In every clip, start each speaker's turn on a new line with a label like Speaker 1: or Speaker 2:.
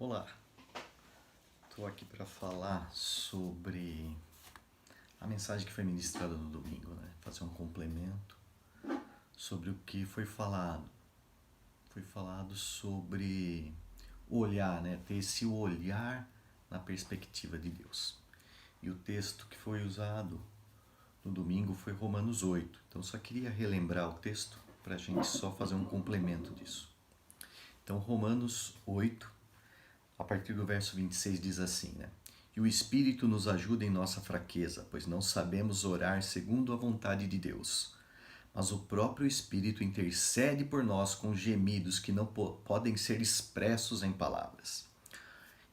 Speaker 1: Olá, estou aqui para falar sobre a mensagem que foi ministrada no domingo, né? Fazer um complemento sobre o que foi falado. Foi falado sobre olhar, né? Ter esse olhar na perspectiva de Deus. E o texto que foi usado no domingo foi Romanos 8. Então só queria relembrar o texto para a gente só fazer um complemento disso. Então Romanos 8, a partir do verso 26 diz assim, né? E o Espírito nos ajuda em nossa fraqueza, pois não sabemos orar segundo a vontade de Deus. Mas o próprio Espírito intercede por nós com gemidos que não podem ser expressos em palavras.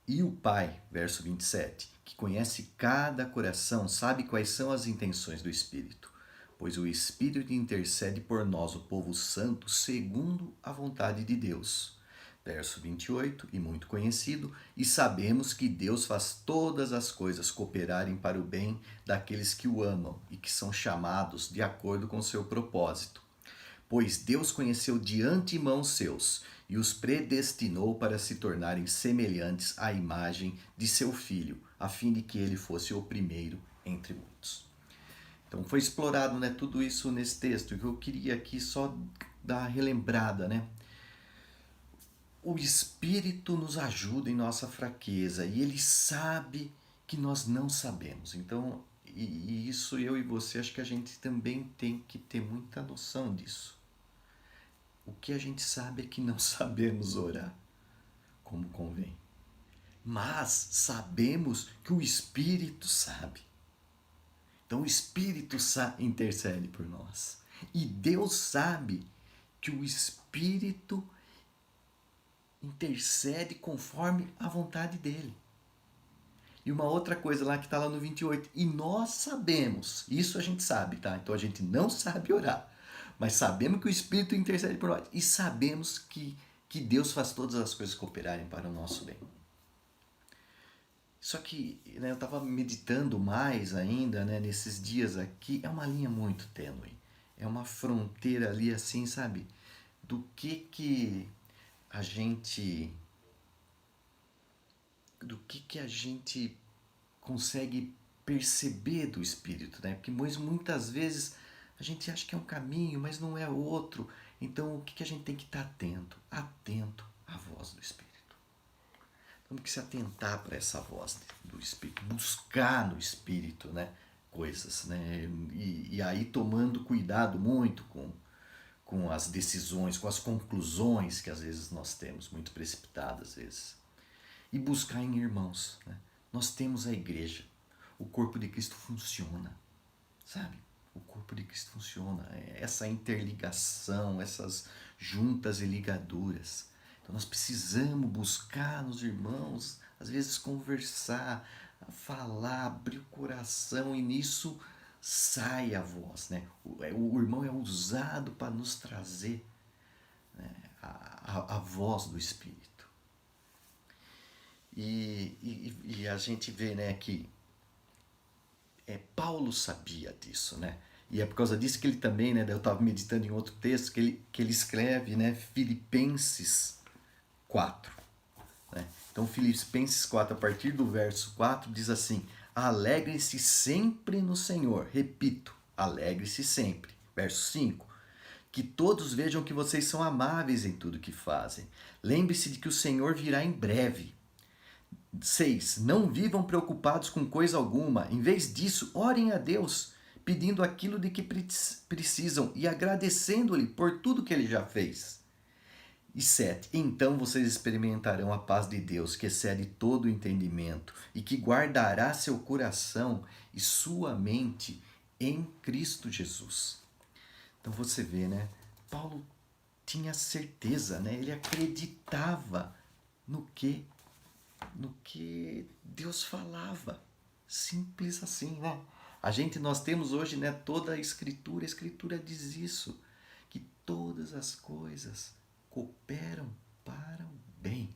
Speaker 1: E o Pai, verso 27, que conhece cada coração, sabe quais são as intenções do Espírito, pois o Espírito intercede por nós, o povo santo, segundo a vontade de Deus. Verso 28, e muito conhecido, e sabemos que Deus faz todas as coisas cooperarem para o bem daqueles que o amam e que são chamados de acordo com seu propósito. Pois Deus conheceu de antemão seus e os predestinou para se tornarem semelhantes à imagem de seu Filho, a fim de que ele fosse o primeiro entre muitos. Então foi explorado, né, tudo isso nesse texto, que eu queria aqui só dar uma relembrada, né? O Espírito nos ajuda em nossa fraqueza e Ele sabe que nós não sabemos. Então, e isso eu e você, acho que a gente também tem que ter muita noção disso. O que a gente sabe é que não sabemos orar como convém. Mas sabemos que o Espírito sabe. Então o Espírito intercede por nós. E Deus sabe que o Espírito intercede conforme a vontade dele. E uma outra coisa lá que está lá no 28, e nós sabemos, isso a gente sabe, tá? Então a gente não sabe orar, mas sabemos que o Espírito intercede por nós e sabemos que Deus faz todas as coisas cooperarem para o nosso bem. Só que, né, eu estava meditando mais ainda, né, nesses dias aqui, é uma linha muito tênue, é uma fronteira ali assim, sabe? Do que a gente a gente consegue perceber do Espírito, né? Porque muitas vezes a gente acha que é um caminho, mas não é outro. Então o que a gente tem que estar atento? Atento à voz do Espírito. Temos que se atentar para essa voz do Espírito, buscar no Espírito, né, coisas, né? E aí tomando cuidado muito com as decisões, com as conclusões que às vezes nós temos, muito precipitadas às vezes. E buscar em irmãos, né? Nós temos a igreja, o corpo de Cristo funciona, sabe? O corpo de Cristo funciona, essa interligação, essas juntas e ligaduras. Então nós precisamos buscar nos irmãos, às vezes conversar, falar, abrir o coração e nisso sai a voz, né? O irmão é usado para nos trazer, né, a voz do Espírito. E a gente vê, né, que Paulo sabia disso, né? E é por causa disso que ele também, né, eu estava meditando em outro texto, que ele escreve, né, Filipenses 4. Né? Então Filipenses 4, a partir do verso 4, diz assim: alegrem-se sempre no Senhor. Repito, alegre-se sempre. Verso 5. Que todos vejam que vocês são amáveis em tudo que fazem. Lembre-se de que o Senhor virá em breve. 6. Não vivam preocupados com coisa alguma. Em vez disso, orem a Deus, pedindo aquilo de que precisam e agradecendo-lhe por tudo que ele já fez. E 7. Então vocês experimentarão a paz de Deus, que excede todo o entendimento, e que guardará seu coração e sua mente em Cristo Jesus. Então você vê, né? Paulo tinha certeza, né? Ele acreditava no que Deus falava. Simples assim, né? Nós temos hoje, né, toda a Escritura diz isso, que todas as coisas cooperam para o bem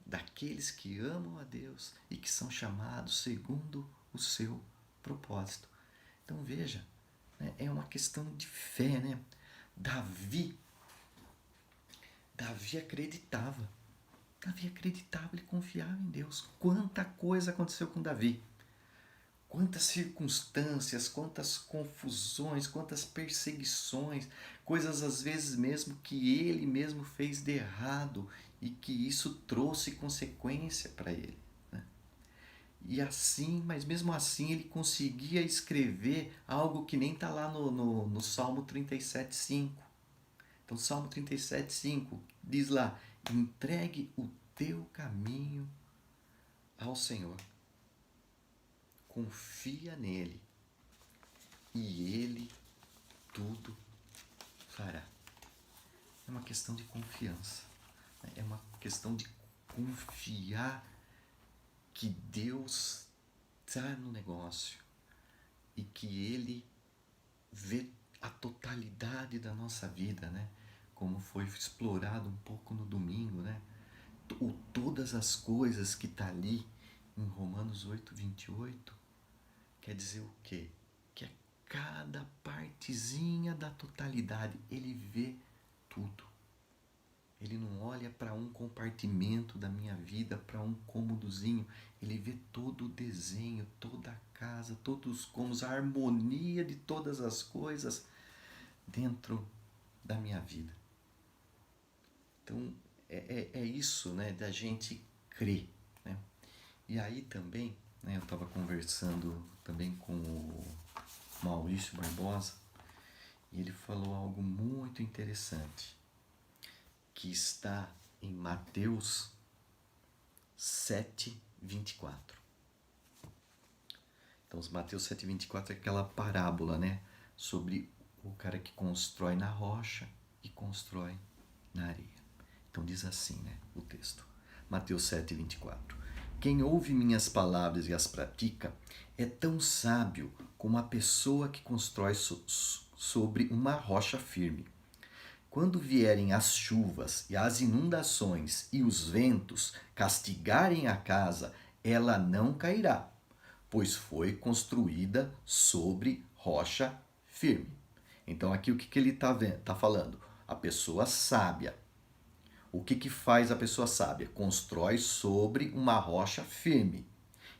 Speaker 1: daqueles que amam a Deus e que são chamados segundo o seu propósito. Então veja, né, é uma questão de fé, né? Davi acreditava. Davi acreditava, ele confiava em Deus. Quanta coisa aconteceu com Davi. Quantas circunstâncias, quantas confusões, quantas perseguições, coisas às vezes mesmo que ele mesmo fez de errado e que isso trouxe consequência para ele. Né? E assim, mas mesmo assim ele conseguia escrever algo que nem está lá no Salmo 37,5. Então, Salmo 37,5 diz lá: entregue o teu caminho ao Senhor. Confia nele e ele tudo fará. É uma questão de confiança. É uma questão de confiar que Deus está no negócio e que Ele vê a totalidade da nossa vida, né? Como foi explorado um pouco no domingo, né? Todas as coisas que está ali em Romanos 8:28, quer dizer o quê? Que é cada partezinha da totalidade, Ele vê tudo. Ele não olha para um compartimento da minha vida, para um cômodozinho. Ele vê todo o desenho, toda a casa, todos os cômodos, a harmonia de todas as coisas dentro da minha vida. Então, é isso, né, da gente crer. Né? E aí também, né, eu estava conversando também com o Maurício Barbosa e ele falou algo muito interessante, que está em Mateus 7:24. Então, Mateus 7:24 é aquela parábola, né? Sobre o cara que constrói na rocha e constrói na areia. Então, diz assim, né? O texto. Mateus 7:24. Quem ouve minhas palavras e as pratica é tão sábio como a pessoa que constrói sobre uma rocha firme. Quando vierem as chuvas e as inundações e os ventos castigarem a casa, ela não cairá, pois foi construída sobre rocha firme. Então aqui o que ele está falando? A pessoa sábia. O que faz a pessoa sábia? Constrói sobre uma rocha firme.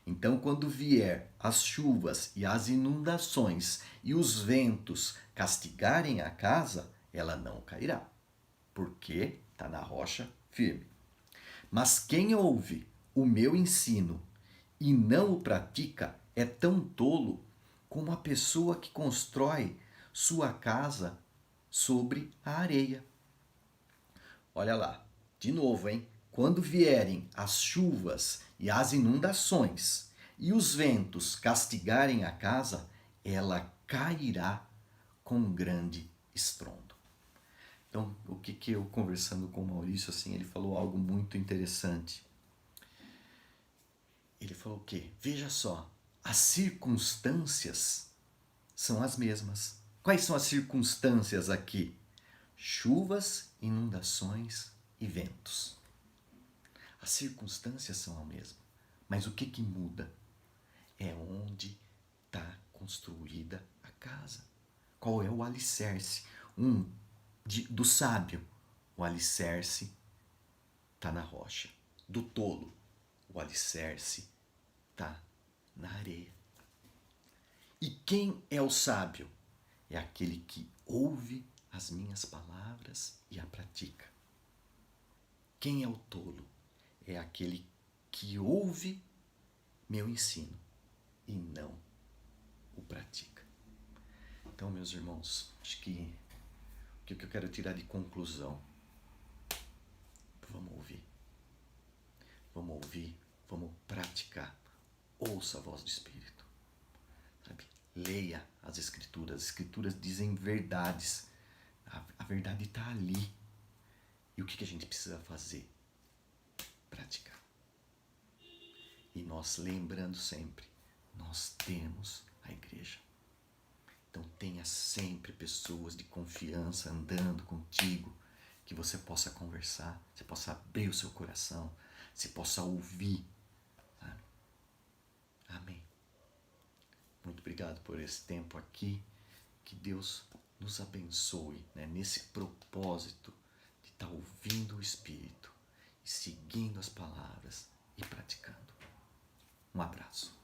Speaker 1: Então, quando vier as chuvas e as inundações e os ventos castigarem a casa, ela não cairá, porque está na rocha firme. Mas quem ouve o meu ensino e não o pratica é tão tolo como a pessoa que constrói sua casa sobre a areia. Olha lá, de novo, hein? Quando vierem as chuvas e as inundações e os ventos castigarem a casa, ela cairá com grande estrondo. Então, o que eu conversando com o Maurício, assim, ele falou algo muito interessante. Ele falou o quê? Veja só, as circunstâncias são as mesmas. Quais são as circunstâncias aqui? Chuvas, inundações e ventos. As circunstâncias são a mesma, mas o que muda? É onde está construída a casa. Qual é o alicerce? Do sábio, o alicerce está na rocha. Do tolo, o alicerce está na areia. E quem é o sábio? É aquele que ouve as minhas palavras e a pratica. Quem é o tolo? É aquele que ouve meu ensino e não o pratica. Então, meus irmãos, acho que o que eu quero tirar de conclusão, vamos ouvir, vamos praticar. Ouça a voz do Espírito, sabe? Leia as Escrituras dizem verdades, a verdade está ali. E o que a gente precisa fazer? Praticar. E nós lembrando sempre, nós temos a igreja. Então tenha sempre pessoas de confiança andando contigo, que você possa conversar, você possa abrir o seu coração, você possa ouvir. Sabe? Amém. Muito obrigado por esse tempo aqui. Que Deus nos abençoe, né, nesse propósito de estar ouvindo o Espírito e seguir seguindo as palavras e praticando. Um abraço.